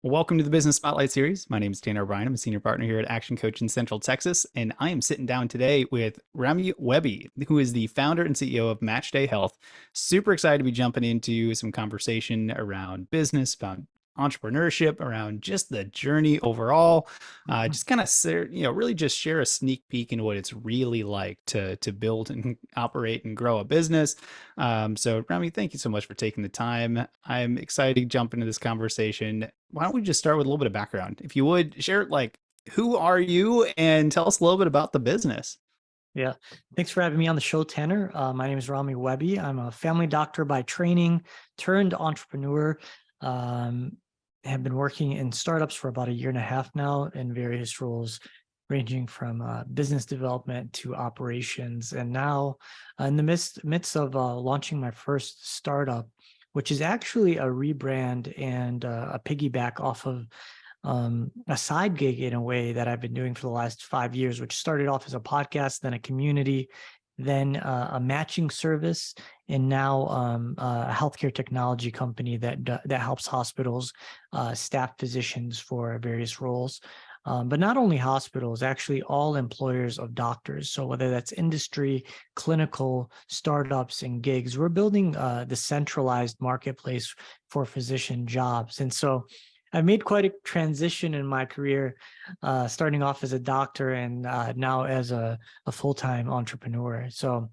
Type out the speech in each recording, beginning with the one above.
Welcome to the Business Spotlight Series. My name is Tanner O'Brien. I'm a senior partner here at Action Coach in Central Texas, and I am sitting down today with Rami Wehbi, who is the founder and CEO of Matchday Health. Super excited to be jumping into some conversation around business, about entrepreneurship, around just the journey overall. Just kind of, really just share a sneak peek into what it's really like to build and operate and grow a business. So Rami, thank you so much for taking the time. I'm excited to jump into this conversation. Why don't we just start with a little bit of background? If you would share, like, who are you and tell us a little bit about the business? Yeah. Thanks for having me on the show, Tanner. My name is Rami Wehbi. I'm a family doctor by training turned entrepreneur. Um, have been working in startups for about a year and a half now in various roles, ranging from business development to operations. And now in the midst of launching my first startup, which is actually a rebrand and a piggyback off of a side gig in a way that I've been doing for the last 5 years, which started off as a podcast, then a community, then a matching service, and now a healthcare technology company that helps hospitals staff physicians for various roles. But not only hospitals, actually all employers of doctors. So whether that's industry, clinical, startups, and gigs, we're building the centralized marketplace for physician jobs. And so I made quite a transition in my career, starting off as a doctor and now as a full-time entrepreneur. So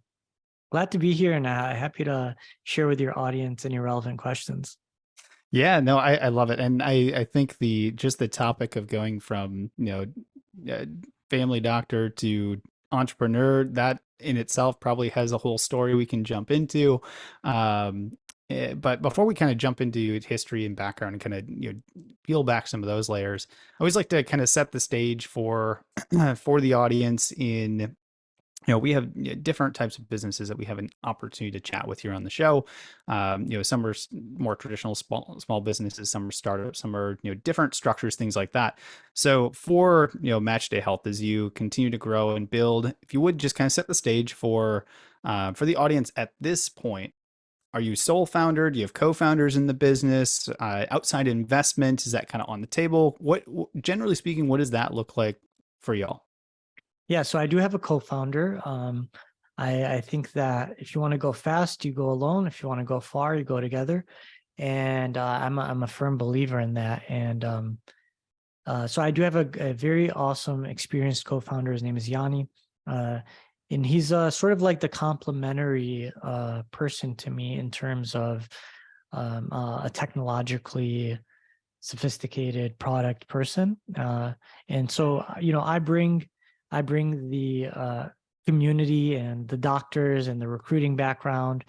glad to be here and happy to share with your audience any relevant questions. Yeah, no, I love it. And I think the topic of going from, uh, family doctor to entrepreneur, that in itself probably has a whole story we can jump into. But before we kind of jump into history and background and kind of, peel back some of those layers, I always like to kind of set the stage for for the audience in, we have different types of businesses that we have an opportunity to chat with here on the show. Some are more traditional small businesses, some are startups, some are different structures, things like that. So for Matchday Health, as you continue to grow and build, if you would just kind of set the stage for the audience at this point. Are you sole founder? Do you have co-founders in the business? Outside investment, is that kind of on the table? Generally speaking, what does that look like for y'all? Yeah, so I do have a co-founder. I think that if you want to go fast, you go alone. If you want to go far, you go together. And I'm a firm believer in that. And so I do have a very awesome, experienced co-founder. His name is Yanni. Uh, and he's sort of like the complementary person to me in terms of a technologically sophisticated product person. And so, I bring the community and the doctors and the recruiting background,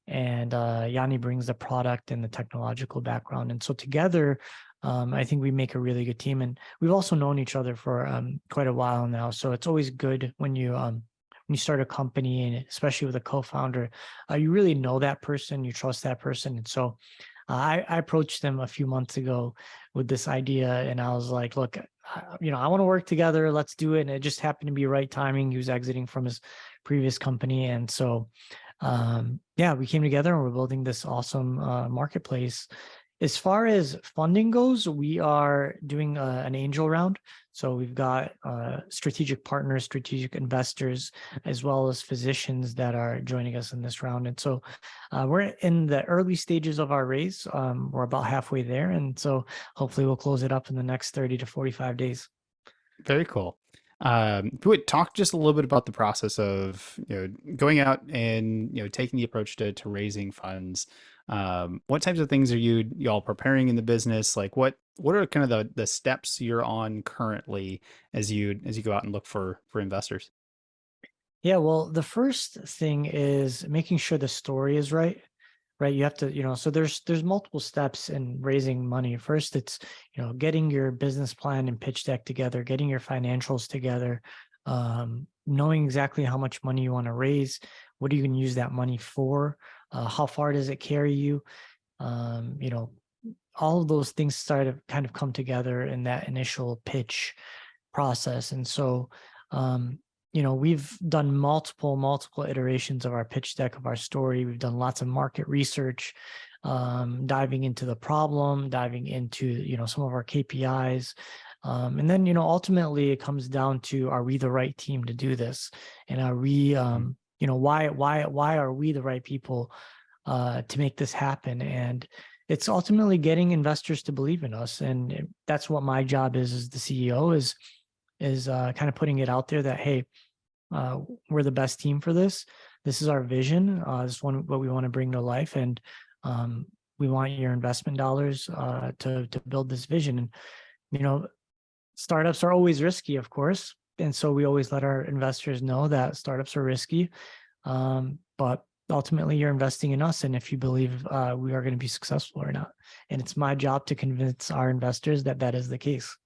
and Yanni brings the product and the technological background. And so together, I think we make a really good team. And we've also known each other for quite a while now. So it's always good when you start a company, and especially with a co-founder, you really know that person, you trust that person. And so I approached them a few months ago with this idea, and I was like, look, I want to work together. Let's do it. And it just happened to be right timing. He was exiting from his previous company. And so, yeah, we came together and we're building this awesome marketplace. As far as funding goes, we are doing an angel round. So we've got strategic partners, strategic investors, as well as physicians that are joining us in this round. And so we're in the early stages of our raise. We're about halfway there. And so hopefully we'll close it up in the next 30 to 45 days. Very cool. If we would talk just a little bit about the process of going out and taking the approach to raising funds. What types of things are y'all preparing in the business? Like what are kind of the steps you're on currently as you go out and look for investors? Yeah, well, the first thing is making sure the story is right. Right. You have to, so there's multiple steps in raising money. First, it's, getting your business plan and pitch deck together, getting your financials together, knowing exactly how much money you want to raise. What are you going to use that money for? How far does it carry you? Um, you know, all of those things start to kind of come together in that initial pitch process. And so, um, we've done multiple iterations of our pitch deck, of our story. We've done lots of market research, diving into the problem, diving into, some of our KPIs. And then, ultimately it comes down to, are we the right team to do this? And are we, why are we the right people to make this happen? And it's ultimately getting investors to believe in us. And that's what my job is as the CEO, is kind of putting it out there that, hey, we're the best team for this. This is our vision. This is what we want to bring to life. And we want your investment dollars to build this vision. And, startups are always risky, of course. And so we always let our investors know that startups are risky. But ultimately you're investing in us. And if you believe we are going to be successful or not. And it's my job to convince our investors that that is the case.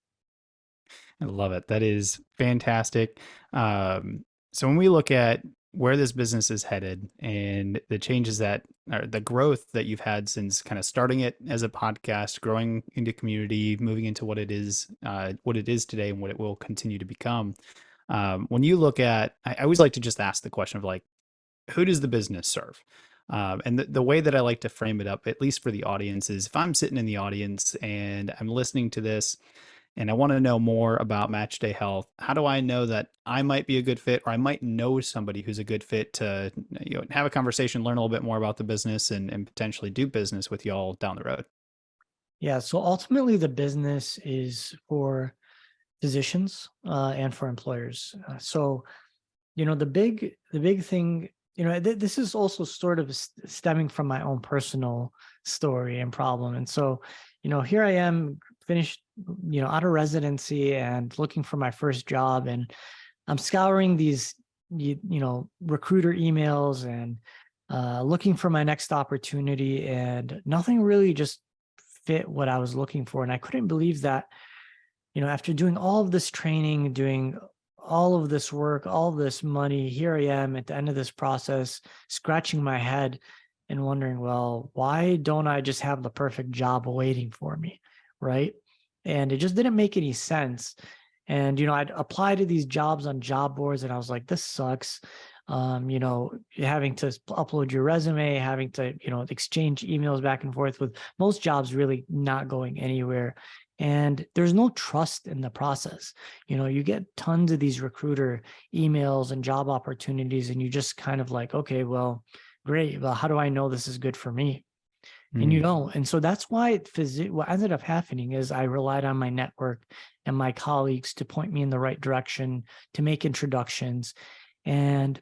I love it. That is fantastic. So when we look at where this business is headed and the changes that, or the growth that you've had since kind of starting it as a podcast, growing into community, moving into what it is today and what it will continue to become. When you look at, I always like to just ask the question of like, who does the business serve? And the way that I like to frame it up, at least for the audience, is if I'm sitting in the audience and I'm listening to this and I want to know more about Match Day Health, how do I know that I might be a good fit, or I might know somebody who's a good fit to have a conversation, learn a little bit more about the business, and potentially do business with y'all down the road? Yeah. So ultimately the business is for physicians and for employers. So, the big thing, this is also sort of stemming from my own personal story and problem. And so, here I am, finished, out of residency and looking for my first job. And I'm scouring these, recruiter emails and looking for my next opportunity, and nothing really just fit what I was looking for. And I couldn't believe that, after doing all of this training, doing all of this work, all of this money, here I am at the end of this process, scratching my head and wondering, well, why don't I just have the perfect job waiting for me? Right. And it just didn't make any sense. And, I'd apply to these jobs on job boards and I was like, this sucks. Having to upload your resume, having to, exchange emails back and forth, with most jobs really not going anywhere. And there's no trust in the process. You get tons of these recruiter emails and job opportunities, and you just kind of like, okay, well, great. Well, how do I know this is good for me? And you Mm. don't. And so that's why what ended up happening is I relied on my network and my colleagues to point me in the right direction, to make introductions. And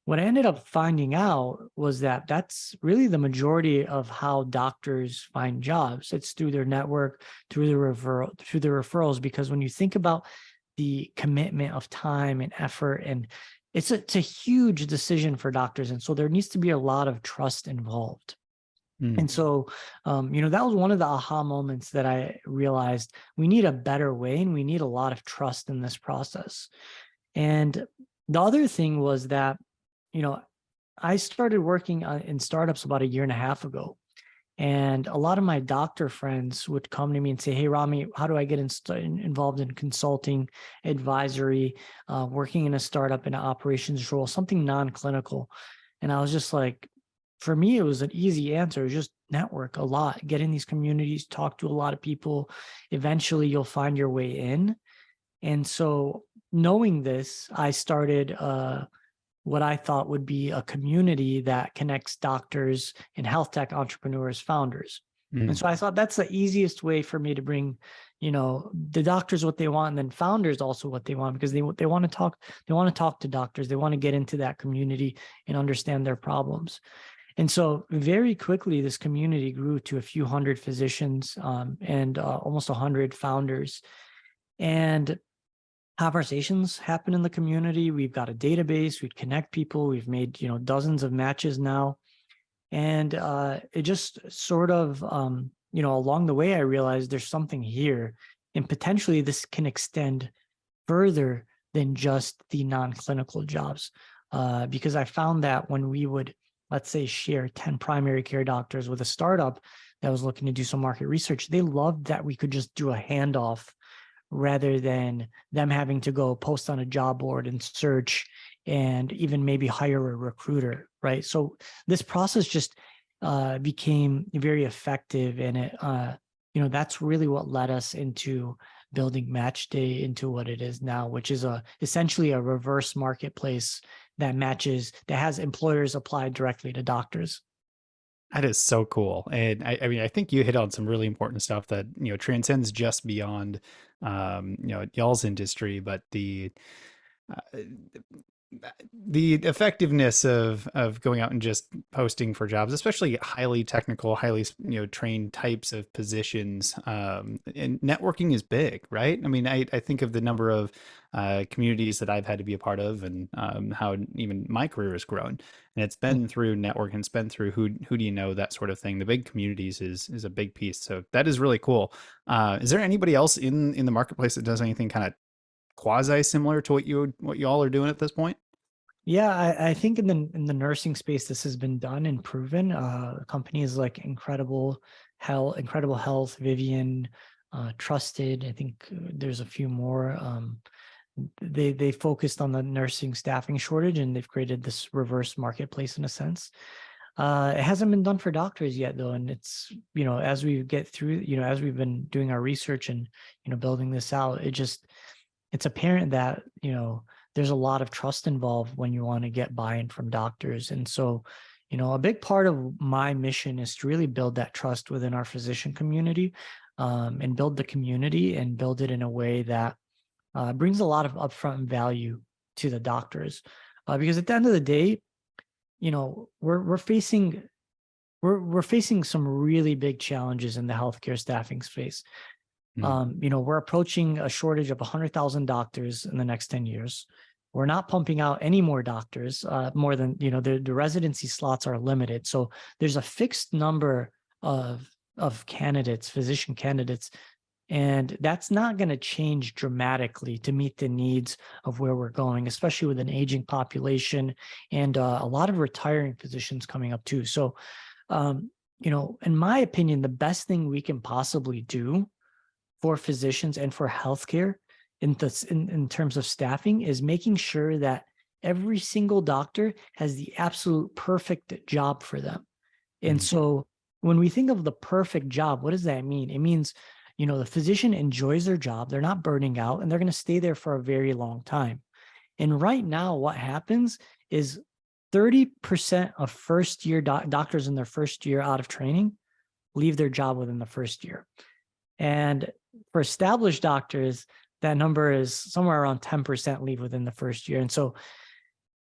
what I ended up finding out was that that's really the majority of how doctors find jobs. It's through their network, through the referrals, because when you think about the commitment of time and effort, and it's a huge decision for doctors. And so there needs to be a lot of trust involved. Mm. And so, that was one of the aha moments that I realized we need a better way, and we need a lot of trust in this process. And the other thing was that, I started working in startups about a year and a half ago. And a lot of my doctor friends would come to me and say, hey, Rami, how do I get involved in consulting, advisory, working in a startup in an operations role, something non-clinical? And I was just like, for me, it was an easy answer. It was just network a lot, get in these communities, talk to a lot of people. Eventually, you'll find your way in. And so knowing this, I started what I thought would be a community that connects doctors and health tech entrepreneurs, founders. And Mm. so I thought that's the easiest way for me to bring, the doctors what they want, and then founders also what they want, because they want to talk, to doctors, they want to get into that community and understand their problems. And so very quickly, this community grew to a few hundred physicians and almost 100 founders. And conversations happen in the community. We've got a database. We connect people. We've made, dozens of matches now. And it just sort of, along the way, I realized there's something here. And potentially this can extend further than just the non-clinical jobs. Because I found that when we would, let's say, share 10 primary care doctors with a startup that was looking to do some market research, they loved that we could just do a handoff rather than them having to go post on a job board and search and even maybe hire a recruiter, right? So this process just became very effective, and that's really what led us into building Match Day into what it is now, which is essentially a reverse marketplace that has employers apply directly to doctors. That is so cool. And I mean, I think you hit on some really important stuff that, transcends just beyond, y'all's industry, but uh, the effectiveness of going out and just posting for jobs, especially highly technical, highly trained types of positions, and networking is big, right? I mean, I think of the number of communities that I've had to be a part of, and how even my career has grown, and it's been through networking, it's been through who do you know, that sort of thing. The big communities is a big piece, so that is really cool. Is there anybody else in the marketplace that does anything kind of quasi similar to what you all are doing at this point? Yeah, I think in the nursing space, this has been done and proven. Companies like Incredible Health, Vivian, Trusted. I think there's a few more. They focused on the nursing staffing shortage, and they've created this reverse marketplace in a sense. It hasn't been done for doctors yet, though, and it's as we get through, as we've been doing our research and building this out, it's apparent that there's a lot of trust involved when you want to get buy-in from doctors. And so a big part of my mission is to really build that trust within our physician community, and build the community and build it in a way that brings a lot of upfront value to the doctors, because at the end of the day, we're facing some really big challenges in the healthcare staffing space. Mm. We're approaching a shortage of 100,000 doctors in the next 10 years. We're not pumping out any more doctors, more than, the residency slots are limited. So there's a fixed number of candidates, physician candidates, and that's not going to change dramatically to meet the needs of where we're going, especially with an aging population and a lot of retiring physicians coming up too. So, in my opinion, the best thing we can possibly do for physicians and for healthcare in terms of staffing is making sure that every single doctor has the absolute perfect job for them. And Mm. so when we think of the perfect job, what does that mean? It means, the physician enjoys their job, they're not burning out, and they're going to stay there for a very long time. And right now, what happens is 30% of first year doctors in their first year out of training leave their job within the first year. And for established doctors, that number is somewhere around 10% leave within the first year. And so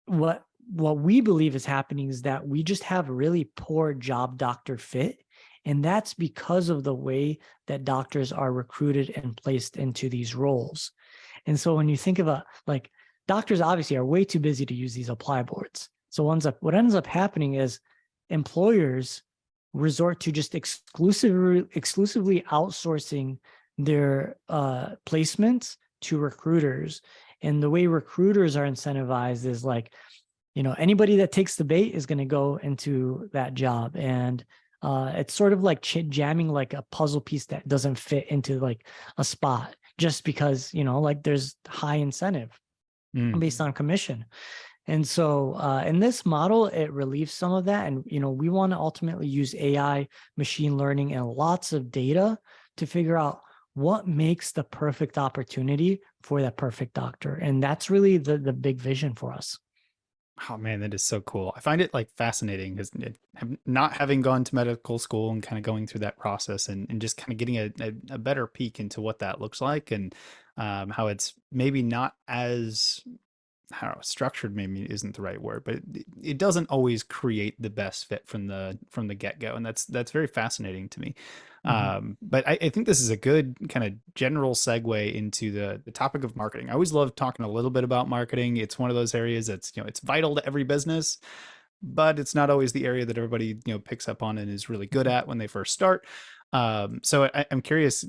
what we believe is happening is that we just have really poor job doctor fit. And that's because of the way that doctors are recruited and placed into these roles. And so when you think about, like, doctors obviously are way too busy to use these apply boards. So what ends up happening is employers resort to just exclusively outsourcing their placements to recruiters. And the way recruiters are incentivized is like, anybody that takes the bait is going to go into that job. And it's sort of like jamming like a puzzle piece that doesn't fit into like a spot just because, like there's high incentive Mm. based on commission. And so in this model, it relieves some of that. And, we want to ultimately use AI, machine learning, and lots of data to figure out what makes the perfect opportunity for that perfect doctor. And that's really the big vision for us. Oh man, that is so cool. I find it like fascinating because not having gone to medical school and kind of going through that process, and just kind of getting a better peek into what that looks like, and how it's maybe not as, I don't know, structured maybe isn't the right word, but it doesn't always create the best fit from the get-go. And that's very fascinating to me. Mhm. But I think this is a good kind of general segue into the topic of marketing. I always love talking a little bit about marketing. It's one of those areas that's, it's vital to every business, but it's not always the area that everybody, picks up on and is really good at when they first start. So I'm curious,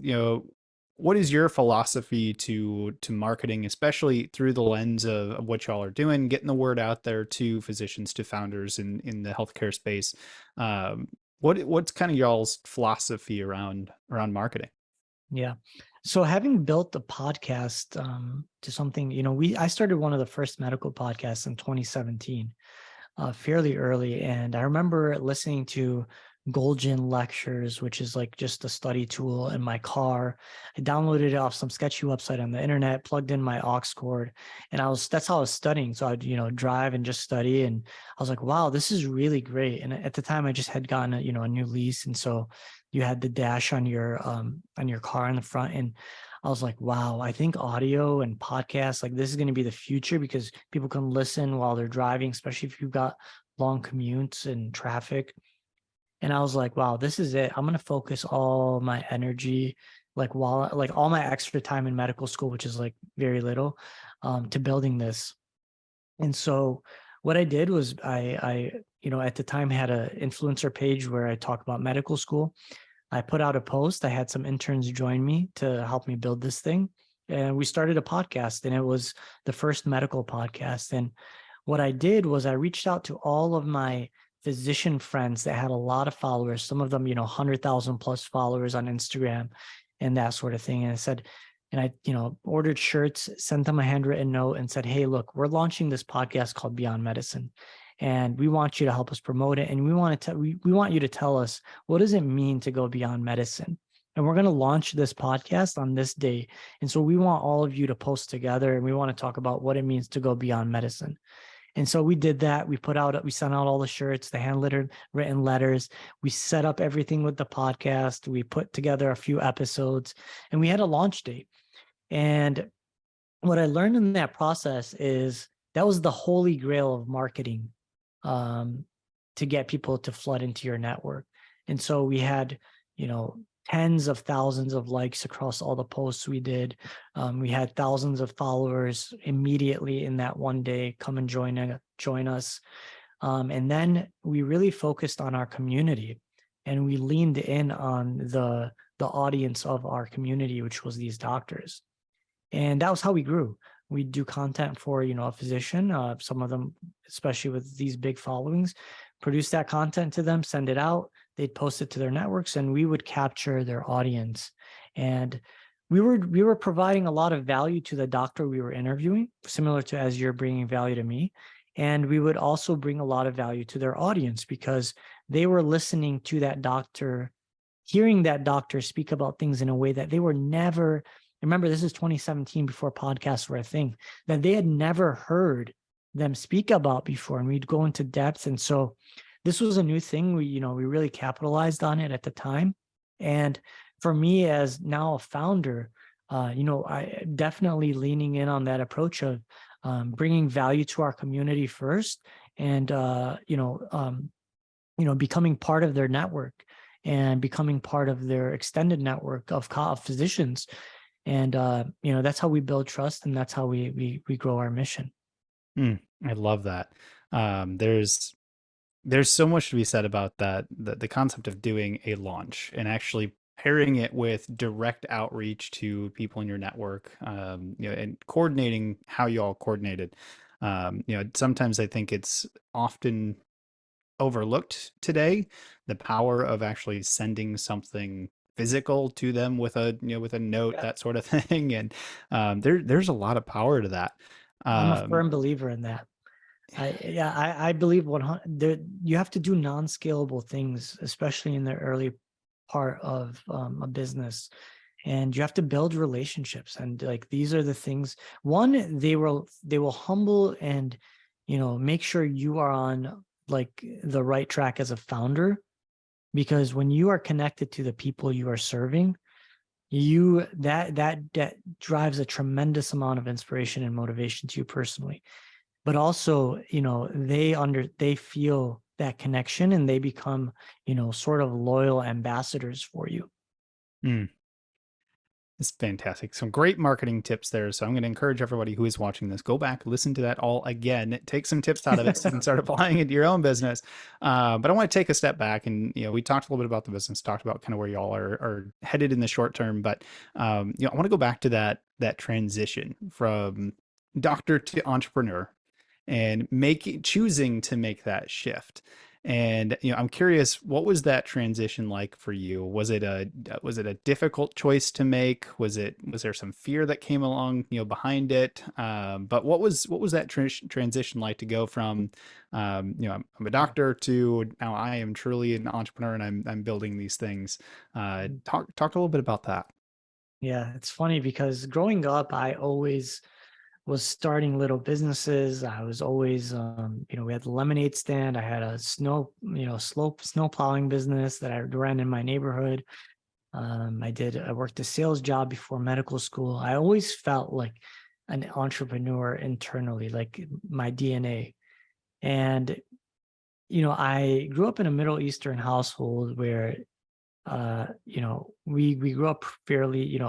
what is your philosophy to marketing, especially through the lens of what y'all are doing, getting the word out there to physicians, to founders in the healthcare space? What's kind of y'all's philosophy around marketing? Yeah. So having built a podcast to something, I started one of the first medical podcasts in 2017, fairly early. And I remember listening to Golgin lectures, which is like just a study tool in my car. I downloaded it off some sketchy website on the internet, plugged in my aux cord, and that's how I was studying. So I'd, drive and just study. And I was like, wow, this is really great. And at the time I just had gotten a new lease. And so you had the dash on your car in the front. And I was like, wow, I think audio and podcasts, like this is going to be the future because people can listen while they're driving, especially if you've got long commutes and traffic. And I was like, wow, this is it. I'm going to focus all my energy, like all my extra time in medical school, which is like very little, to building this. And so what I did was at the time had an influencer page where I talk about medical school. I put out a post. I had some interns join me to help me build this thing. And we started a podcast, and it was the first medical podcast. And what I did was I reached out to all of my physician friends that had a lot of followers, some of them, 100,000 plus followers on Instagram and that sort of thing. And I said, and I, ordered shirts, sent them a handwritten note and said, hey, look, we're launching this podcast called Beyond Medicine. And we want you to help us promote it. And we want you to tell us, what does it mean to go beyond medicine? And we're going to launch this podcast on this day. And so we want all of you to post together, and we want to talk about what it means to go beyond medicine. And so we did that. We sent out all the shirts, the handwritten letters. We set up everything with the podcast. We put together a few episodes, and we had a launch date. And what I learned in that process is that was the holy grail of marketing, to get people to flood into your network. And so we had, tens of thousands of likes across all the posts we did. We had thousands of followers immediately in that one day come and join us. And then we really focused on our community, and we leaned in on the audience of our community, which was these doctors. And that was how we grew. We do content for, a physician, some of them, especially with these big followings, produce that content to them, send it out, they'd post it to their networks, and we would capture their audience. And we were providing a lot of value to the doctor we were interviewing, similar to as you're bringing value to me. And we would also bring a lot of value to their audience because they were listening to that doctor, hearing that doctor speak about things in a way that they were never. Remember, this is 2017, before podcasts were a thing, that they had never heard them speak about before. And we'd go into depth. And so this was a new thing. We really capitalized on it at the time. And for me, as now a founder, I definitely leaning in on that approach of bringing value to our community first, and becoming part of their network and becoming part of their extended network of physicians. And that's how we build trust, and that's how we grow our mission. I love that. There's so much to be said about that, the concept of doing a launch and actually pairing it with direct outreach to people in your network, and coordinating how you all coordinated. Sometimes I think it's often overlooked today, the power of actually sending something physical to them with a note, Yeah. that sort of thing. And there's a lot of power to that. I'm a firm believer in that. I believe 100. You have to do non-scalable things, especially in the early part of a business, and you have to build relationships. And like these are the things. One, they will humble and make sure you are on like the right track as a founder, because when you are connected to the people you are serving, that drives a tremendous amount of inspiration and motivation to you personally. But also, they feel that connection, and they become, sort of loyal ambassadors for you. Mm. It's fantastic. Some great marketing tips there. So I'm going to encourage everybody who is watching this, go back, listen to that all again, take some tips out of it so you can start applying it to your own business. But I want to take a step back, and, we talked a little bit about the business, talked about kind of where y'all are headed in the short term, but, I want to go back to that transition from doctor to entrepreneur and choosing to make that shift. And I'm curious, what was that transition like for you? Was it a difficult choice to make? Was there some fear that came along, behind it? But what was that transition like to go from, I'm a doctor to now I am truly an entrepreneur and I'm building these things. Talk a little bit about that. Yeah, it's funny because growing up, I always was starting little businesses. I was always, we had the lemonade stand. I had a snow plowing business that I ran in my neighborhood. I worked a sales job before medical school. I always felt like an entrepreneur internally, like my DNA. And, I grew up in a Middle Eastern household where, we grew up fairly,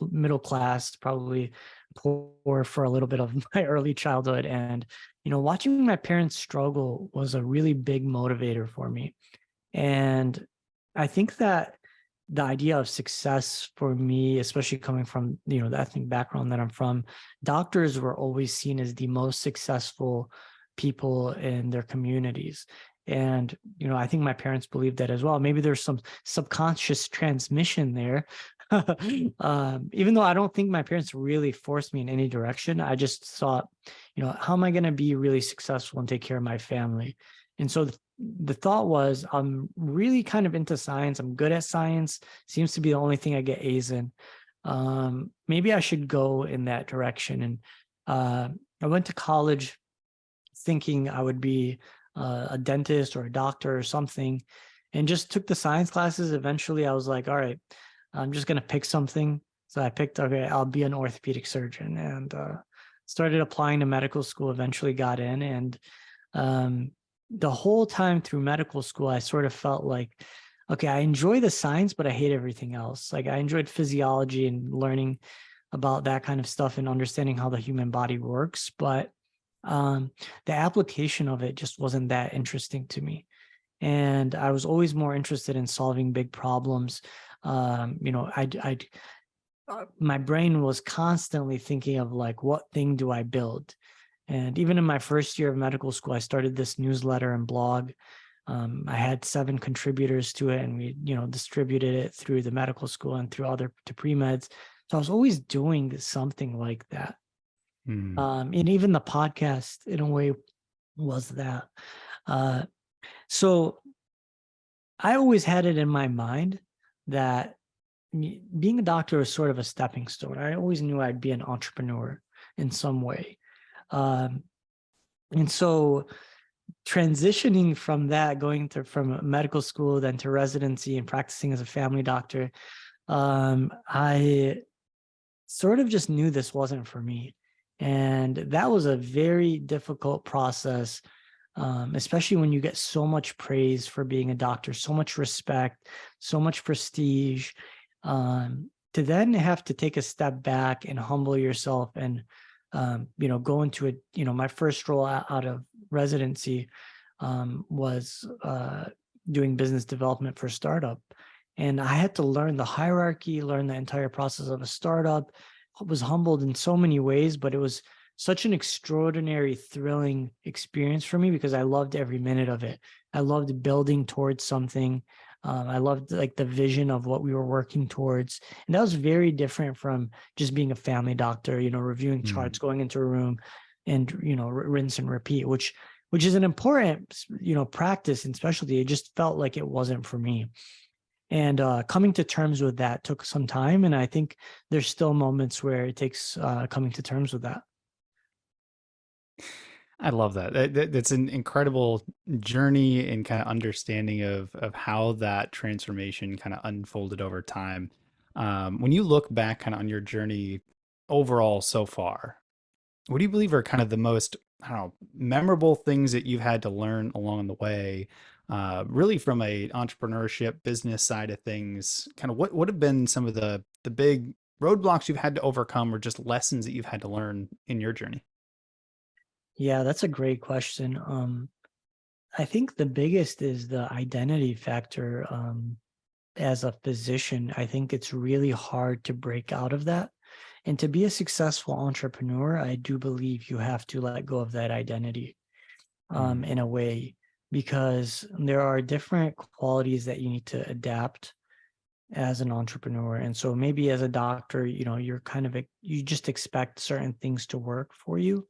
middle class, probably poor for a little bit of my early childhood. And, watching my parents struggle was a really big motivator for me. And I think that the idea of success for me, especially coming from, the ethnic background that I'm from, doctors were always seen as the most successful people in their communities. And, I think my parents believed that as well. Maybe there's some subconscious transmission there. Even though I don't think my parents really forced me in any direction, I just thought, how am I going to be really successful and take care of my family? And so the thought was, I'm really kind of into science. I'm good at science. Seems to be the only thing I get A's in. Maybe I should go in that direction. And I went to college thinking I would be a dentist or a doctor or something, and just took the science classes. Eventually, I was like, all right, I'm just going to pick something. So I picked, okay, I'll be an orthopedic surgeon, and started applying to medical school, eventually got in. And the whole time through medical school, I sort of felt like, okay, I enjoy the science, but I hate everything else. Like I enjoyed physiology and learning about that kind of stuff and understanding how the human body works. But the application of it just wasn't that interesting to me. And I was always more interested in solving big problems. My brain was constantly thinking of like, what thing do I build? And even in my first year of medical school, I started this newsletter and blog. I had 7 contributors to it, and we, distributed it through the medical school and through other to pre-meds. So I was always doing something like that. Hmm. And even the podcast, in a way, was that. So I always had it in my mind that being a doctor was sort of a stepping stone. I always knew I'd be an entrepreneur in some way. And so transitioning from that, from medical school, then to residency and practicing as a family doctor, I sort of just knew this wasn't for me. And that was a very difficult process, especially when you get so much praise for being a doctor, so much respect, so much prestige, to then have to take a step back and humble yourself and, go into it. My first role out of residency was doing business development for a startup. And I had to learn the hierarchy, learn the entire process of a startup. I was humbled in so many ways, but it was such an extraordinary, thrilling experience for me because I loved every minute of it. I loved building towards something. I loved like the vision of what we were working towards. And that was very different from just being a family doctor, reviewing charts, going into a room and, rinse and repeat, which is an important, practice and specialty. It just felt like it wasn't for me. And coming to terms with that took some time. And I think there's still moments where it takes coming to terms with that. I love that. That's an incredible journey and kind of understanding of how that transformation kind of unfolded over time. When you look back kind of on your journey overall so far, what do you believe are kind of the most, I don't know, memorable things that you've had to learn along the way? Really from a entrepreneurship business side of things, kind of what have been some of the big roadblocks you've had to overcome or just lessons that you've had to learn in your journey? Yeah, that's a great question. I think the biggest is the identity factor. As a physician, I think it's really hard to break out of that. And to be a successful entrepreneur, I do believe you have to let go of that identity Mm. in a way because there are different qualities that you need to adapt as an entrepreneur. And so maybe as a doctor, you're kind of, you just expect certain things to work for you.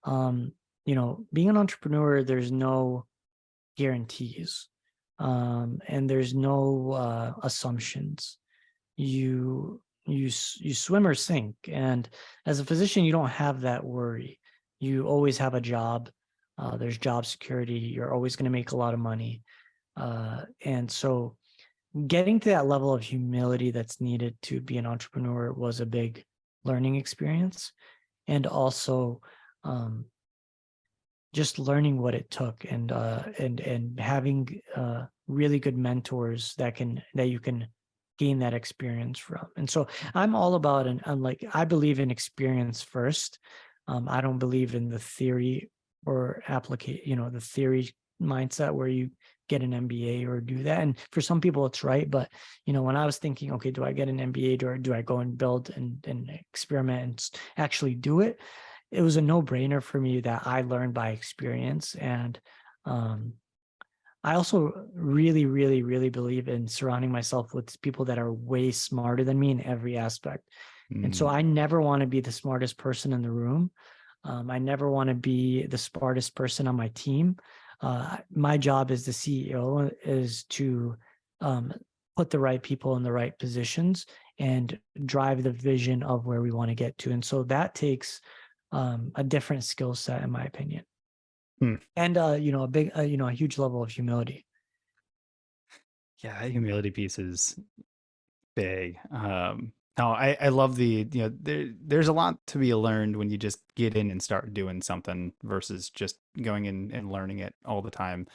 Being an entrepreneur, there's no guarantees, and there's no assumptions. You swim or sink, and as a physician, you don't have that worry. You always have a job. There's job security. You're always going to make a lot of money, and so getting to that level of humility that's needed to be an entrepreneur was a big learning experience, and also just learning what it took, and having really good mentors that you can gain that experience from. And so I'm all about, I believe in experience first. I don't believe in the theory or the theory mindset where you get an MBA or do that. And for some people it's right. But, when I was thinking, okay, do I get an MBA or do I go and build and experiment and actually do it? It was a no-brainer for me that I learned by experience. And I also really, really, really believe in surrounding myself with people that are way smarter than me in every aspect. And so I never want to be the smartest person in the room. I never want to be the smartest person on my team. My job as the CEO is to put the right people in the right positions and drive the vision of where we want to get to. And so that takes a different skill set, in my opinion. And a huge level of humility. Yeah, humility piece is big. No, I love there's a lot to be learned when you just get in and start doing something versus just going in and learning it all the time.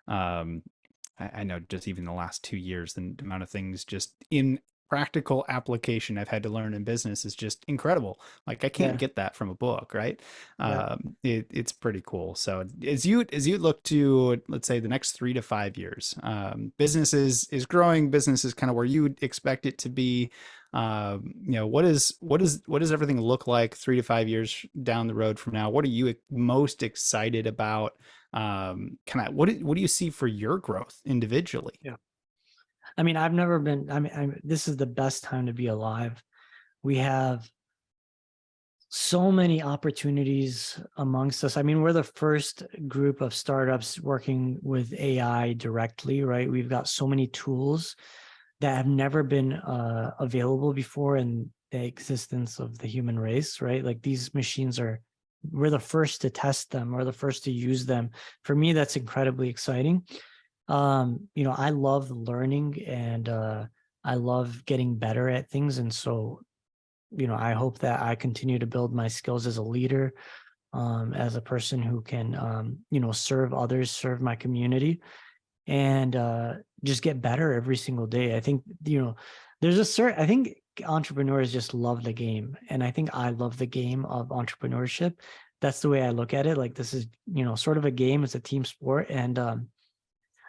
I know just even the last 2 years, the amount of things just in practical application I've had to learn in business is just incredible. Like I can't get that from a book, right? Yeah. It's pretty cool. So as you look to, let's say, the next 3 to 5 years, business is growing. Business is kind of where you would expect it to be. What does everything look like 3 to 5 years down the road from now? What are you most excited about? What do you see for your growth individually? Yeah. I mean, I've never been, this is the best time to be alive. We have so many opportunities amongst us. I mean, we're the first group of startups working with AI directly, right? We've got so many tools that have never been available before in the existence of the human race, right? Like these machines we're the first to test them. We're the first to use them. For me, that's incredibly exciting. I love learning, and I love getting better at things. And so, I hope that I continue to build my skills as a leader, as a person who can, serve others, serve my community, and just get better every single day. I think, I think entrepreneurs just love the game. And I think I love the game of entrepreneurship. That's the way I look at it. Like this is, sort of a game. It's a team sport. And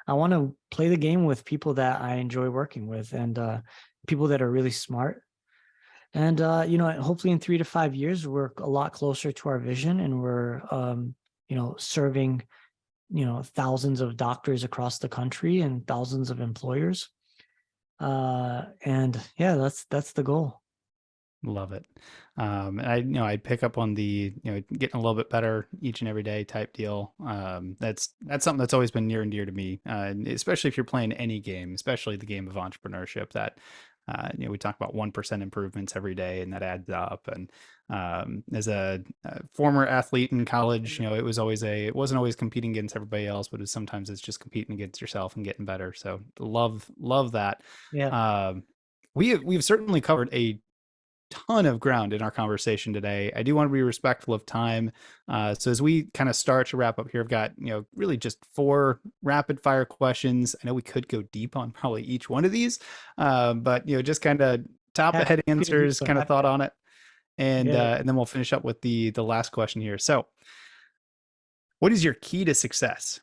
I want to play the game with people that I enjoy working with, and people that are really smart. And, hopefully in 3 to 5 years, we're a lot closer to our vision, and we're, serving, thousands of doctors across the country and thousands of employers. And yeah, that's the goal. Love it. And I pick up on the, getting a little bit better each and every day type deal. That's something that's always been near and dear to me, especially if you're playing any game, especially the game of entrepreneurship. That we talk about 1% improvements every day, and that adds up. And as a former athlete in college, it wasn't always competing against everybody else, but sometimes it's just competing against yourself and getting better. So love that. Yeah. We've certainly covered a ton of ground in our conversation today. I do want to be respectful of time. So as we kind of start to wrap up here, I've got, really just 4 rapid fire questions. I know we could go deep on probably each one of these, but, just kind of top of head Happy to do answers, so. kind of thought on it. And, Yeah. and then we'll finish up with the last question here. So what is your key to success?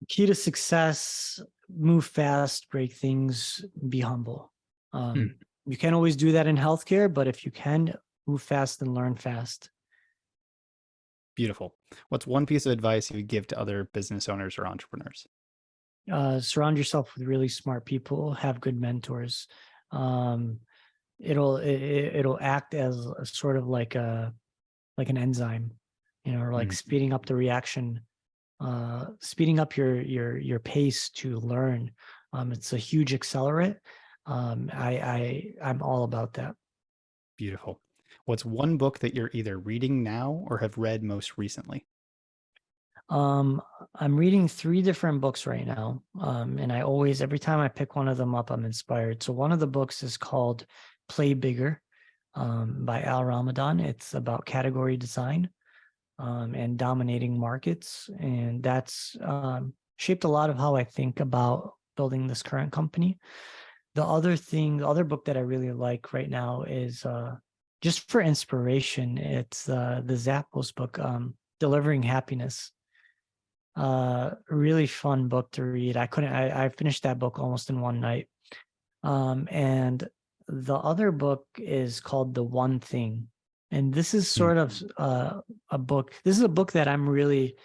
Key to success: move fast, break things, be humble. You can't always do that in healthcare, but if you can, move fast and learn fast. Beautiful. What's one piece of advice you would give to other business owners or entrepreneurs? Surround yourself with really smart people, have good mentors. Um, it'll act as a sort of like an enzyme, or like Mm, speeding up the reaction, speeding up your pace to learn. It's a huge accelerant. I'm all about that. beautiful. What's one book that you're either reading now or have read most recently? Um, I'm reading 3 different books right now. And I always, every time I pick one of them up, I'm inspired. So one of the books is called Play Bigger, by Al Ramadan. It's about category design, and dominating markets. And that's shaped a lot of how I think about building this current company. The other book that I really like right now is just for inspiration. It's the Zappos book, Delivering Happiness. Really fun book to read. I finished that book almost in one night. And the other book is called The One Thing. And this is Mm, sort of a book. This is a book that I'm really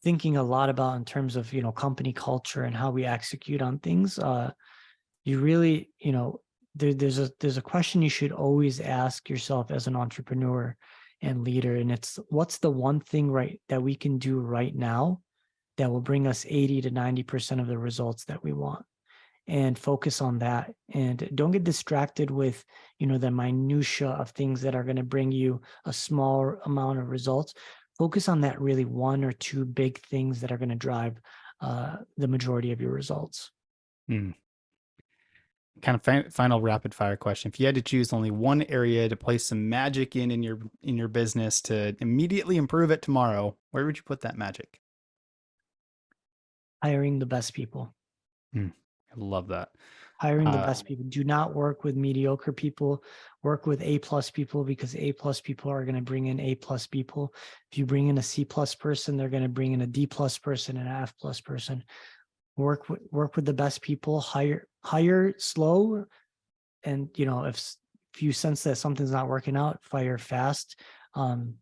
thinking a lot about in terms of, company culture and how we execute on things. You really, there's a question you should always ask yourself as an entrepreneur and leader. And it's, what's the one thing right that we can do right now that will bring us 80 to 90% of the results that we want, and focus on that. And don't get distracted with, the minutia of things that are going to bring you a small amount of results. Focus on that really one or two big things that are going to drive the majority of your results. mm. Kind of final rapid fire question. If you had to choose only one area to place some magic in your business to immediately improve it tomorrow, where would you put that magic? Hiring the best people. Mm, I love that. Hiring the Uh, best people. Do not work with mediocre people. Work with A+ people, because A+ people are going to bring in A+ people. If you bring in a C+ person, they're going to bring in a D+ person and an F+ person. Work with the best people. Hire slow, and if you sense that something's not working out, fire fast, and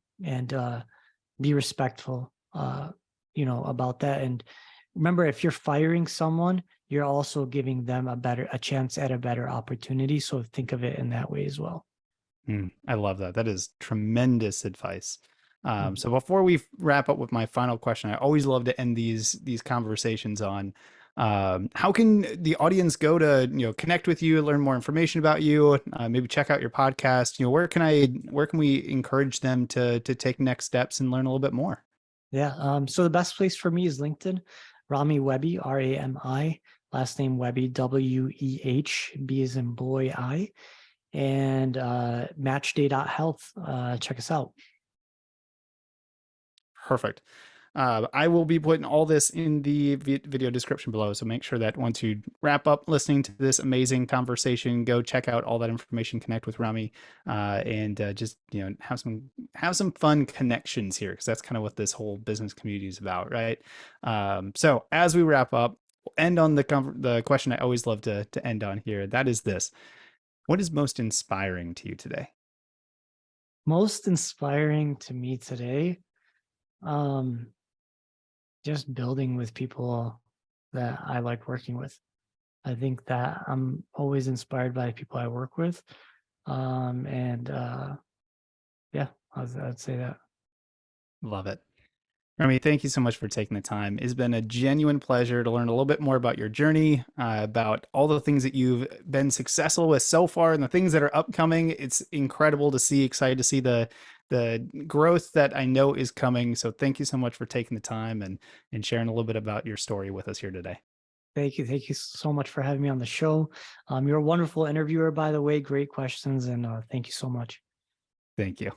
be respectful, about that. And remember, if you're firing someone, you're also giving them a chance at a better opportunity. So think of it in that way as well. I love that. That is tremendous advice. Mhm. So before we wrap up with my final question, I always love to end these conversations on how can the audience go to connect with you, learn more information about you, maybe check out your podcast. Where can we encourage them to take next steps and learn a little bit more? Yeah. So the best place for me is LinkedIn. Rami Wehbi, Rami. Last name Wehbi, Wehb as in boy, I. And matchday.health. Check us out. Perfect. I will be putting all this in the video description below. So make sure that once you wrap up listening to this amazing conversation, go check out all that information, connect with Rami, and just have some fun connections here, because that's kind of what this whole business community is about, right? So as we wrap up, we'll end on the question I always love to end on here. That is this: what is most inspiring to you today? Most inspiring to me today, um, just building with people that I like working with. I think that I'm always inspired by people I work with. And yeah, I'd say that. Love it. Remy, thank you so much for taking the time. It's been a genuine pleasure to learn a little bit more about your journey, about all the things that you've been successful with so far and the things that are upcoming. It's incredible to see, excited to see the growth that I know is coming. So thank you so much for taking the time and sharing a little bit about your story with us here today. Thank you. Thank you so much for having me on the show. You're a wonderful interviewer, by the way. Great questions. And thank you so much. Thank you.